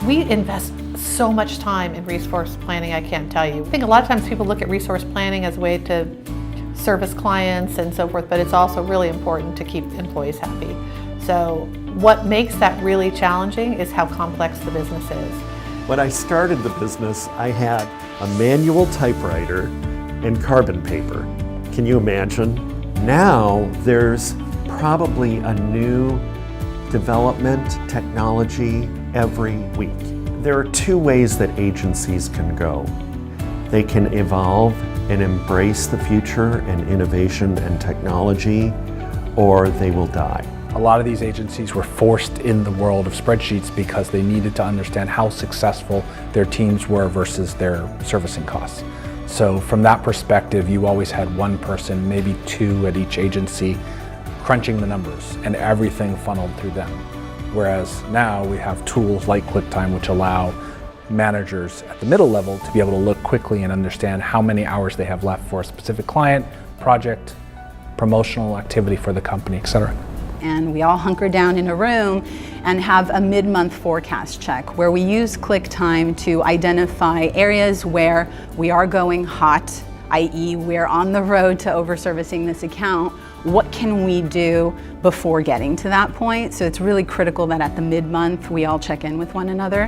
We invest so much time in resource planning, I can't tell you. I think a lot of times people look at resource planning as a way to service clients and so forth, but it's also really important to keep employees happy. So what makes that really challenging is how complex the business is. When I started the business, I had a manual typewriter and carbon paper. Can you imagine? Now there's probably a new development technology every week. There are two ways that agencies can go. They can evolve and embrace the future and innovation and technology, or they will die. A lot of these agencies were forced in the world of spreadsheets because they needed to understand how successful their teams were versus their servicing costs. So from that perspective, you always had one person, maybe two at each agency, crunching the numbers and everything funneled through them. Whereas now we have tools like ClickTime which allow managers at the middle level to be able to look quickly and understand how many hours they have left for a specific client, project, promotional activity for the company, etc. And we all hunker down in a room and have a mid-month forecast check where we use ClickTime to identify areas where we are going hot, i.e. we're on the road to over-servicing this account. What can we do before getting to that point? So it's really critical that at the mid-month we all check in with one another.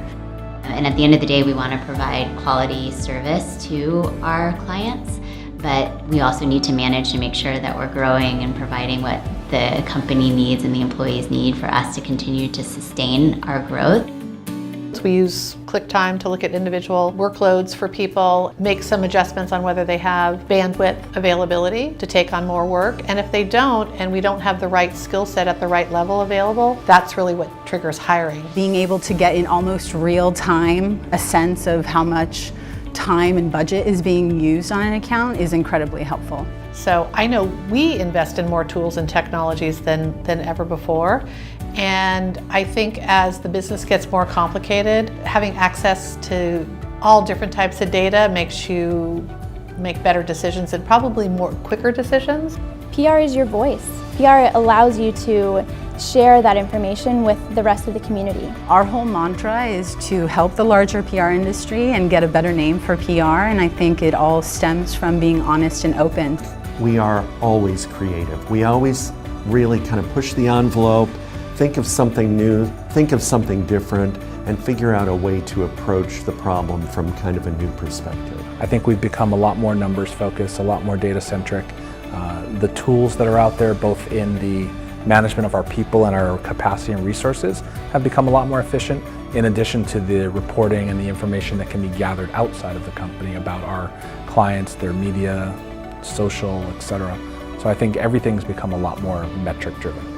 And at the end of the day, we want to provide quality service to our clients, but we also need to manage to make sure that we're growing and providing what the company needs and the employees need for us to continue to sustain our growth. We use ClickTime to look at individual workloads for people, make some adjustments on whether they have bandwidth availability to take on more work. And if they don't, and we don't have the right skill set at the right level available, that's really what triggers hiring. Being able to get in almost real time a sense of how much time and budget is being used on an account is incredibly helpful. So I know we invest in more tools and technologies than ever before. And I think as the business gets more complicated, having access to all different types of data makes you make better decisions and probably more quicker decisions. PR is your voice. PR allows you to share that information with the rest of the community. Our whole mantra is to help the larger PR industry and get a better name for PR, and I think it all stems from being honest and open. We are always creative. We always really kind of push the envelope, think of something new, think of something different, and figure out a way to approach the problem from kind of a new perspective. I think we've become a lot more numbers focused, a lot more data centric. The tools that are out there, both in the management of our people and our capacity and resources, have become a lot more efficient, in addition to the reporting and the information that can be gathered outside of the company about our clients, their media, social, etc. So I think everything's become a lot more metric driven.